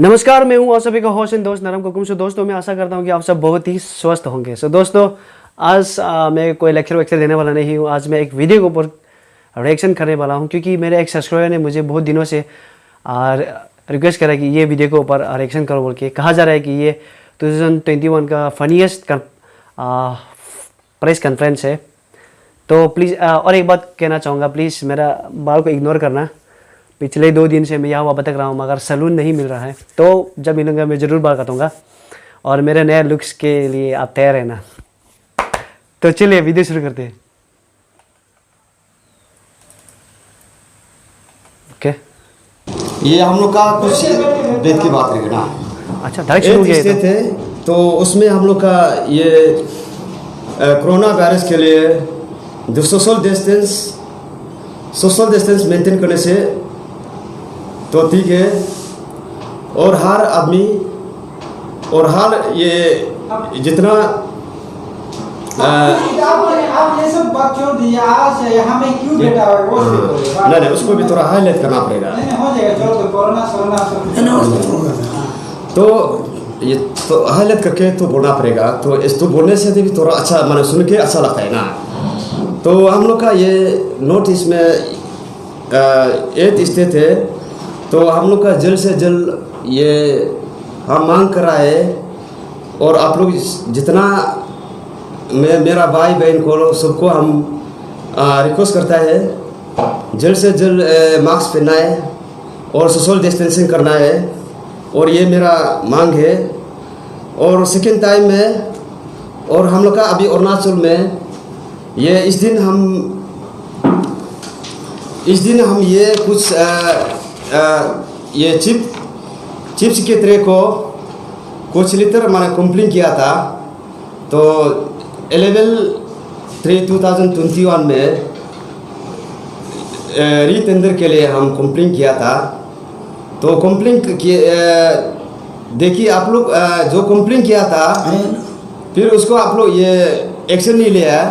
नमस्कार, मैं हूं आप सभी का होस्ट एंड दोस्त नरम कुकुम। सो दोस्तों, मैं आशा करता हूं कि आप सब बहुत ही स्वस्थ होंगे। सो दोस्तों, आज मैं कोई लेक्चर वेक्चर देने वाला नहीं हूं। आज मैं एक वीडियो के ऊपर रिएक्शन करने वाला हूं, क्योंकि मेरे एक सब्सक्राइबर ने मुझे बहुत दिनों से रिक्वेस्ट करा कि ये वीडियो के ऊपर रिएक्शन करो बोल के। कहा जा रहा है कि ये 2021 का फनीएस्ट प्रेस कॉन्फ्रेंस है। तो प्लीज़ और एक बात कहना चाहूँगा, प्लीज़ मेरा बाल को इग्नोर करना। पिछले 2 दिन से मैं यहाँ भटक रहा हूँ, मगर सैलून नहीं मिल रहा है। तो जब मिलूँगा मैं ज़रूर बाल काटूँगा, और मेरे नए लुक्स के लिए आप तैयार रहना। तो चलिए वीडियो शुरू करते हैं। ओके, ये हम लोग का कुछ डेट की बात रहेगी ना। अच्छा, डायरेक्ट शुरू हो गया स्टे थे तो उसमें हम लोग का ये कोरोना वायरस के लिए जो सोशल डिस्टेंस मेंटेन करने से तो ठीक है। और हर आदमी और हर ये जितना आप ये सब बात छोड़ दीजिए। आज यहाँ में क्यों बैठा हुआ है वो नहीं, उसको भी थोड़ा हाईलाइट करना पड़ेगा। नहीं हो जाएगा, चलो कोरोना तो ये तो हाईलाइट करके तो बोलना पड़ेगा। तो इस तो बोलने से भी थोड़ा अच्छा, मैंने सुन के अच्छा लगता है ना। तो हम लोग का ये नोटिस में 8 स्टेट है। तो हम लोग का जल्द से जल्द ये हम मांग कर रहा है। और आप लोग जितना मेरा भाई बहन को सबको हम रिक्वेस्ट करता है, जल्द से जल्द मास्क पहनना है और सोशल डिस्टेंसिंग करना है। और ये मेरा मांग है। और सेकेंड टाइम में और हम लोग का अभी अरुणाचल में ये इस दिन हम ये कुछ ये चीफ सेक्रेटरी को कुछ लेटर मैंने कंप्लेन किया था। तो 11/3/2021 में रीटेंडर के लिए हम कंप्लेन किया था। तो कंप्लेन देखिए आप लोग जो कंप्लेन किया था, फिर उसको आप लोग ये एक्शन नहीं लिया।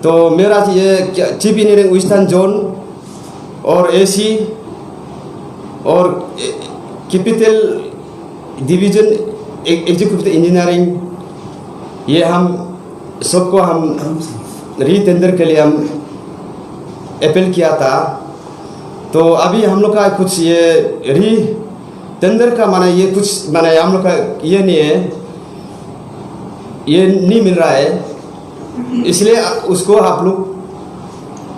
तो मेरा ये चीफ इंजीनियरिंग वेस्टर्न जोन और एसी और कैपिटल डिवीजन एग्जीक्यूटिव इंजीनियरिंग, ये हम सबको हम रीटेंडर के लिए हम अपील किया था। तो अभी हम लोग का कुछ ये रीटेंडर का माने ये कुछ माने हम लोग का ये नहीं है, ये नहीं मिल रहा है। इसलिए उसको आप लोग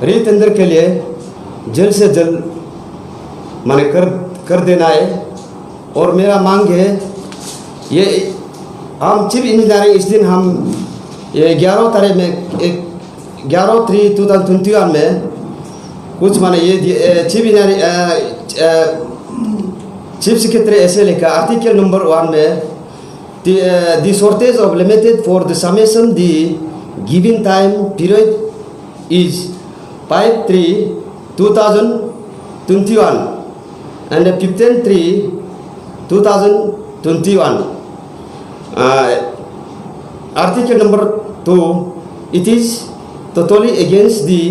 रीटेंडर के लिए जल्द से जल्द माने कर देना है। और मेरा मांग है ये हम चीफ इंजीनियरिंग इस दिन हम ये 11 तारीख में 11/3/2021 में कुछ माने ये चीफ सेक्रेटरी ऐसे लिखा आर्टिकल नंबर 1 में the shortage of limited for the summation the given time period is 5/3/2021 and 15/3/2021. Article number 2, it is totally against the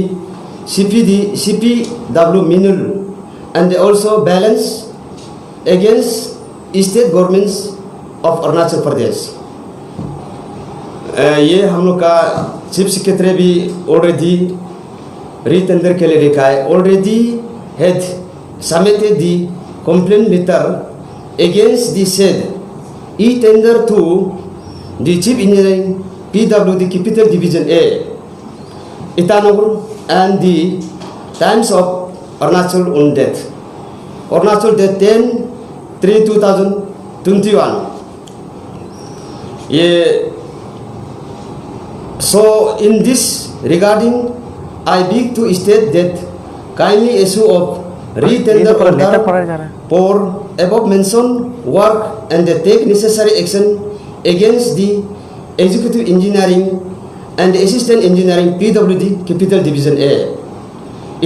CPW manual and also balance against state governments of Arunachal Pradesh. ये हम लोग का chief secretary भी already रीटेंडर के लिए लिखा है। Already had submitted the complaint letter against the said e-tender to the Chief Engineering PWD Capital Division A, Itanagar and the Times of Arunachal on date. Arunachal date 10/3/2021. So in this regarding, I beg to state that kindly issue of retender order for above mentioned work and take necessary action against the executive engineering and assistant engineering PWD Capital Division A,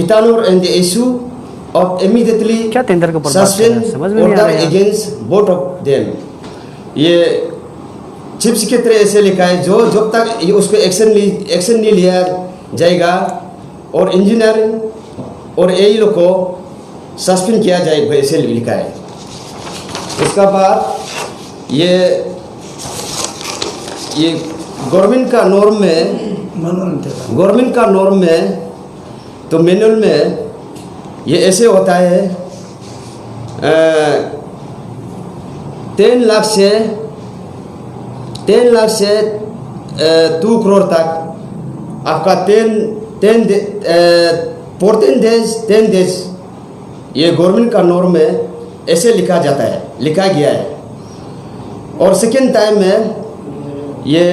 Itanur, and the issue of immediately suspend order against both of them. ये chief secretary ऐसे लिखा है, जो जब तक उसको action नहीं लिया जाएगा और इंजीनियरिंग और एई लोग को सस्पेंड किया जाए, ऐसे लिखा है। उसका बाद ये गवर्नमेंट का नॉर्म में तो मैनुअल में ये ऐसे होता है 10 लाख से 2 करोड़ तक आपका 10 डेज ये गवर्नमेंट का नॉर्म में ऐसे लिखा गया है। और सेकेंड टाइम में ये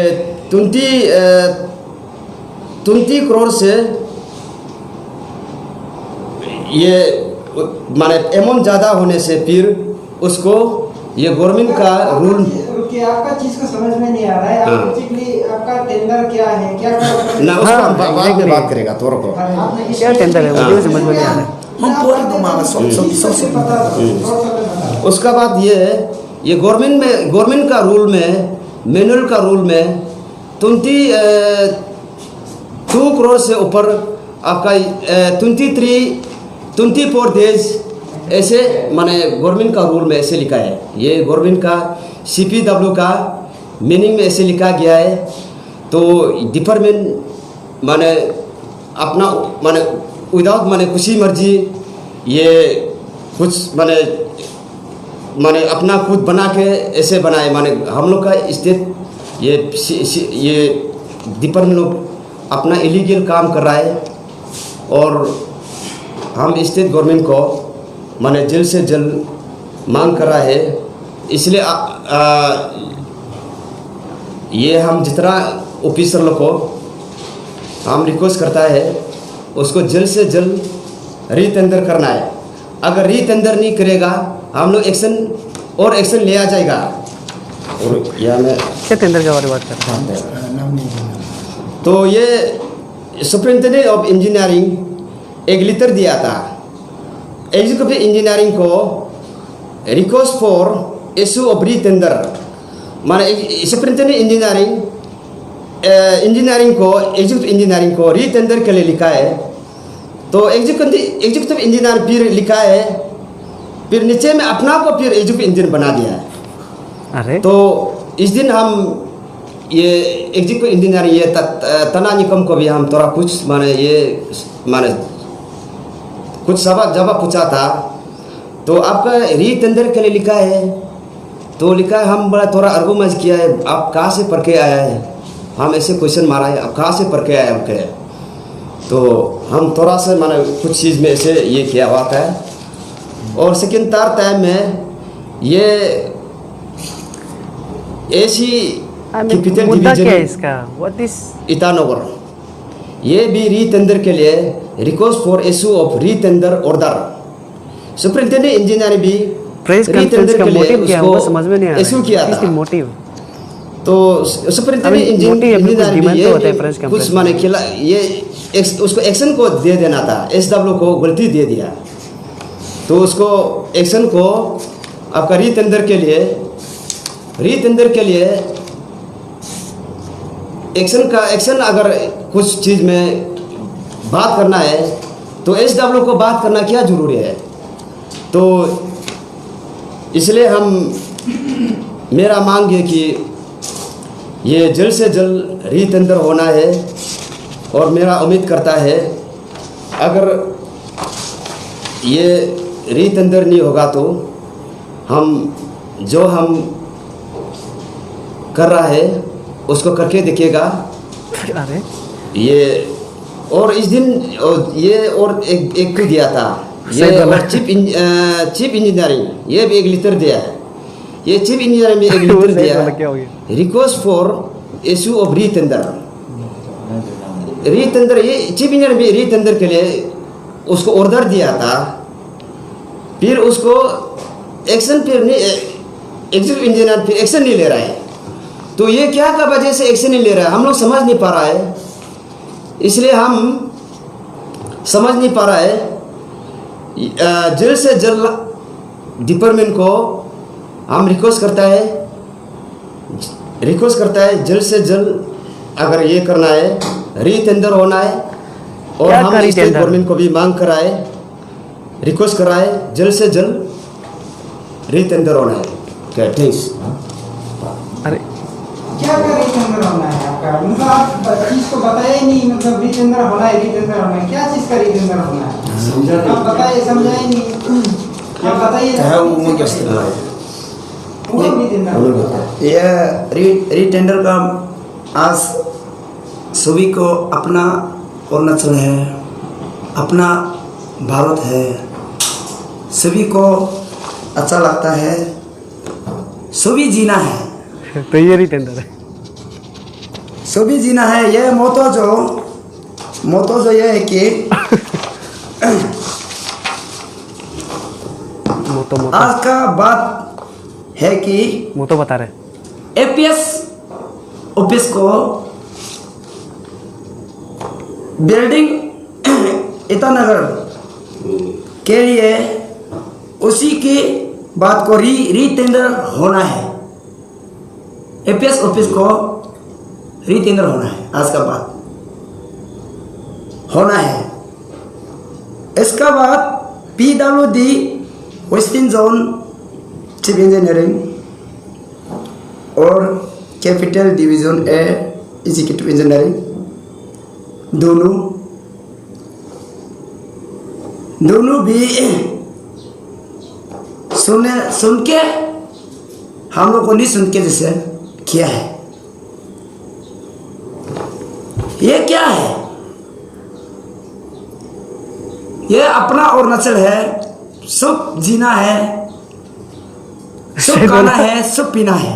20 करोड़ से ये माने अमाउंट ज़्यादा होने से फिर उसको ये गवर्नमेंट का रूल रुकिए, आपका चीज को समझ में नहीं आ रहा है। आप बेसिकली आपका टेंडर क्या है, क्या ना उसका हाँ, बाद में exactly। बात करेगा तोर को। क्या टेंडर है मुझे समझ में नहीं आ रहा है। उसका बाद ये गवर्नमेंट का रूल में मैनुअल का रूल में 2 करोड़ से ऊपर आपका 24 डेज ऐसे माने गवर्नमेंट का रूल में ऐसे लिखा है। ये गवर्नमेंट का CPW का मीनिंग में ऐसे लिखा गया है। तो डिपार्टमेंट माने अपना माने विदाउट माने खुशी मर्जी ये कुछ माने अपना खुद बना के ऐसे बनाए। माने हम लोग का स्टेट ये डिपार्टमेंट लोग अपना इलीगल काम कर रहा है और हम स्टेट गवर्नमेंट को माने जल्द से जल्द मांग कर रहा है। इसलिए ये हम जितना ऑफिसर लोग को हम रिक्वेस्ट करता है उसको जल्द से जल्द रीटेंडर करना है। अगर रीटेंडर नहीं करेगा हम लोग एक्शन लिया जाएगा। और यहाँ में क्या टेंडर के बारे में बात कर रहे हैं? तो ये सुपरिटेंडेंट ऑफ इंजीनियरिंग एक लेटर दिया था एग्जीक्यूटिव इंजीनियरिंग को रिक्वेस्ट फॉर इशू ऑफ रीटेंडर। माने सुपरिटेंडेंट इंजीनियरिंग को एग्जीक्यूटिव इंजीनियरिंग को रीटेंडर के लिए लिखा है। तो एग्जीक्यूटिव इंजीनियर फिर लिखा है, फिर नीचे में अपना को फिर एग्जीक्यूटिव इंजीनियर बना दिया है। अरे तो इस दिन हम ये एग्जीक्यूटिव इंजीनियर ये तना निकम को भी हम थोड़ा कुछ माने कुछ जवाब पूछा था। तो आपका रीटेंडर के लिए लिखा है, तो लिखा है हम बड़ा थोड़ा आर्गुमेंट किया है, आप कहाँ से पढ़ के आया है, हम ऐसे क्वेश्चन मारा है, आप कहाँ से पढ़ के आया है। तो हम थोड़ा सा माने कुछ चीज़ में ऐसे ये किया हुआ था। और सेकेंड थर्ड टाइम में ये ऐसी कैपिटल मुद्दा क्या है डिवीजन इसका? व्हाट इज ईटानगर ये भी रीटेंडर के लिए request for issue of retender order. Superintendent engineer भी प्रेस कॉन्फ्रेंस का मोटिव क्या है हमको समझ में नहीं आ रहा है। इशू किया था। मोटिव तो सुपरिटेंडेंट इंजीनियर भी ये कुछ माने खिला ये उसको एक्शन को दे देना था, SW को गलती दे दिया। तो उसको एक्शन को आपका रीटेंडर के लिए एक्शन अगर कुछ चीज़ में बात करना है तो SW को बात करना क्या जरूरी है। तो इसलिए मेरा मांग है कि ये जल्द से जल्द रीटेंडर होना है। और मेरा उम्मीद करता है अगर ये रीटेंडर नहीं होगा तो हम कर रहा है उसको करके देखिएगा। अरे ये और इस दिन ये और एक को दिया था ये और चीफ इंजीनियरिंग ये भी एक लेटर दिया है। ये चीफ इंजीनियरिंग में एक लेटर दिया है रिक्वेस्ट फॉर इशू ऑफ रीटेंडर। ये चीफ इंजीनियर भी रीटेंडर के लिए उसको ऑर्डर दिया था, फिर उसको एक्शन फिर नहीं एग्जीक्यूटिव इंजीनियर फिर एक्शन नहीं ले रहा है। तो ये क्या का वजह से एक्शन नहीं ले रहा है हम लोग समझ नहीं पा रहा है। इसलिए हम समझ नहीं पा रहा है जल्द से जल्द डिपार्टमेंट को हम रिक्वेस्ट करता है जल्द से जल्द अगर ये करना है रीटेंडर होना है। और हम स्टेट गवर्नमेंट को भी मांग कराए रिक्वेस्ट कराए जल्द से जल्द रीटेंडर होना है। Okay, thanks. अरे क्या का रीटेंडर होना है आपका? मतलब आप चीज को बताए नहीं, मतलब रीटेंडर होना है, रीटेंडर होना है, क्या चीज का रीटेंडर होना है? आप बताइए, समझाए नहीं, क्या बताइए ना? वो रीटेंडर होता है। यह रीटेंडर का आज सभी को अपना अरुणाचल है, अपना भारत है, सभी को अच्छा लगता है, सभी जीना है, तो ये रीटेंडर है। सभी जीना है। ये मोतो जो ये है कि मोतो आज का बात है कि मोतो बता रहे। एपीएस ऑफिस को बिल्डिंग ईटानगर के लिए उसी की बात को रीटेंडर होना है। एपीएस ऑफिस को रीटेंडर होना है, आज का बात होना है। इसका बाद PWD western zone chief engineering और capital division A executive engineering दोनों भी सुन के हम लोग को नहीं सुन के जैसे किया है। ये क्या है? ये अपना अरुणाचल है, सब जीना है, सब खाना है, सब पीना है।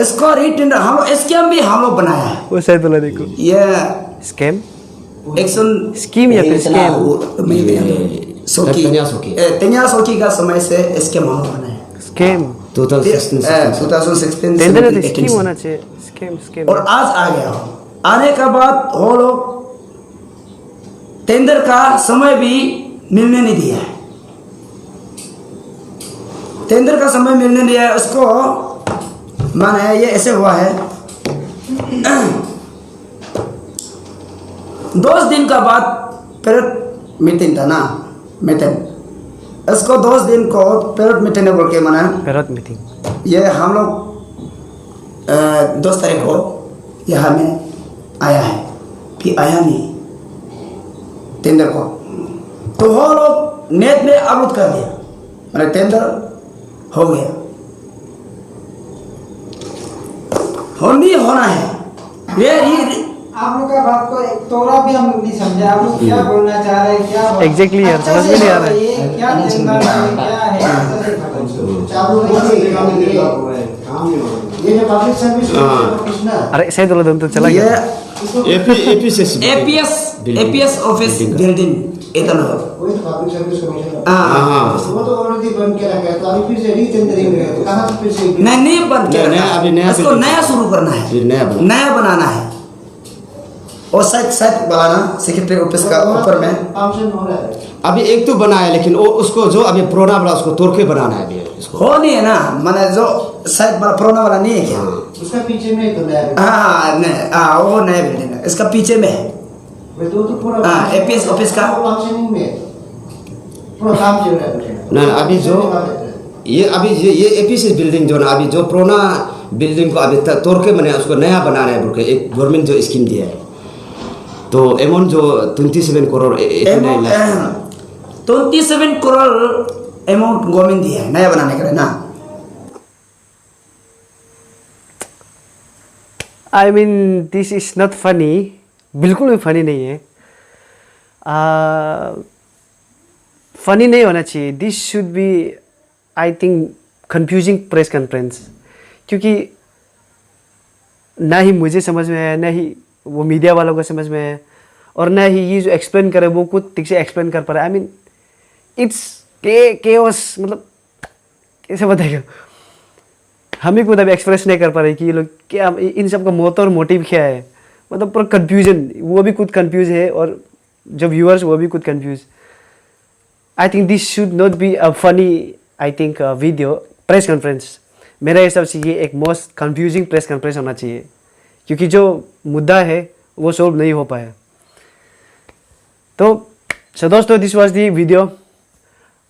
इसको रीटेंडर हम लोग स्कीम भी हम लोग बनाया है। वो सैदुल्ला देखो, ये स्कैम एक्शन स्कीम या फिर स्कैम? तेनिया सोकी का समय से स्कीम हम लोग बनाया है। स्कैम 2016 टेंडर है तो स्कीम होना चाहिए। स्कैम और आज आ गया। आने का बाद वो लोग टेंडर का समय भी मिलने नहीं दिया है। टेंडर का समय मिलने दिया है उसको। माने ये ऐसे हुआ है 10 दिन का बाद पेरेड मीटिंग था ना, मीटिंग। इसको 10 दिन को पेरेड मीटिंग बोल के माना पेरेड मीटिंग। ये हम लोग 10 तारीख को यहाँ में आया है, फिर आया नहीं टेंडर को, तो वो लोग नेट में अपलोड कर दिया, मतलब टेंडर हो गया। नहीं होना है ये आप लोग का बात को एक तोड़ा भी हम लोग नहीं समझे। आप लोग क्या बोलना चाह रहे हैं, क्या Exactly यार, समझ में नहीं आ रहा है। ये क्या टेंडर है, क्या है, ये पब्लिक सर्विस किसना? अरे सैदुल्ला दम तो चला गया। APS office building Itanagar. वही तो पब्लिक सर्विस कमीशन। हाँ वो तो ऑलरेडी बंद किया गया, तो अभी फिर से रीटेंडरिंग है, तो कहाँ फिर से? नहीं बंद किया नया, अभी नया इसको नया शुरू करना है, फिर नया बनाना है। और साइड बनाना सेक्रेटरी ऑफिस का ऊपर में फंक्शन हो रहा है। अभी एक तो बना है, लेकिन वो उसको जो अभी पुराना वाला उसको तोड़ के बनाना है अभी इसको। हो नहीं है ना, माने जो साइड वाला पुराना वाला नहीं है क्या? उसका पीछे में तो नया है। हाँ नहीं, हाँ वो नया बिल्डिंग है, इसका पीछे में है। वे तो पूरा हाँ, APS ऑफिस का फंक्शनिंग में पूरा काम चल रहा है। ना अभी जो ये एपीसी बिल्डिंग जो ना अभी जो पुराना बिल्डिंग को अभी तोड़ के बना उसको नया बनाना है बोल के एक गवर्नमेंट जो स्कीम दिया है। तो अमाउंट जो 27 करोड़ 27 करोड़ अमाउंट गवर्नमेंट दिया है नया बनाने के लिए ना। I mean this is not funny, बिल्कुल भी फनी नहीं है। फनी नहीं होना चाहिए। This should be I think confusing press conference, क्योंकि ना ही मुझे समझ में आया, ना ही वो मीडिया वालों को समझ में आया, और ना ही ये जो एक्सप्लेन करे वो खुद ठीक से एक्सप्लेन कर पा रहा है। आई मीन इट्स केओस, मतलब कैसे बताएगा, हम ही खुद अभी एक्सप्रेस नहीं कर पा रहे कि ये लोग क्या, इन सब का मोटिव और मोटिव क्या है। मतलब पूरा कन्फ्यूजन, वो भी खुद कन्फ्यूज है और जो व्यूअर्स वो भी खुद confuse. I think this should not be a funny I think video press conference. मेरे हिसाब से ये एक मोस्ट कन्फ्यूजिंग प्रेस कॉन्फ्रेंस होना चाहिए, क्योंकि जो मुद्दा है वो सॉल्व नहीं हो पाया। तो सो दोस्तों, दिस वाज दी वीडियो।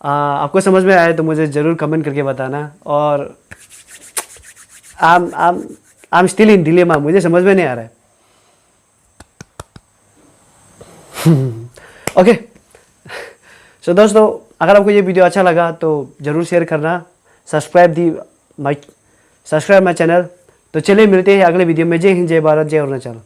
आपको समझ में आए तो मुझे ज़रूर कमेंट करके बताना। और I am still in dilemma, मुझे समझ में नहीं आ रहा है। ओके सो दोस्तों, अगर आपको ये वीडियो अच्छा लगा तो ज़रूर शेयर करना, सब्सक्राइब माई चैनल। तो चलिए मिलते हैं अगले वीडियो में। जय हिंद, जय भारत, जय अरुणाचल।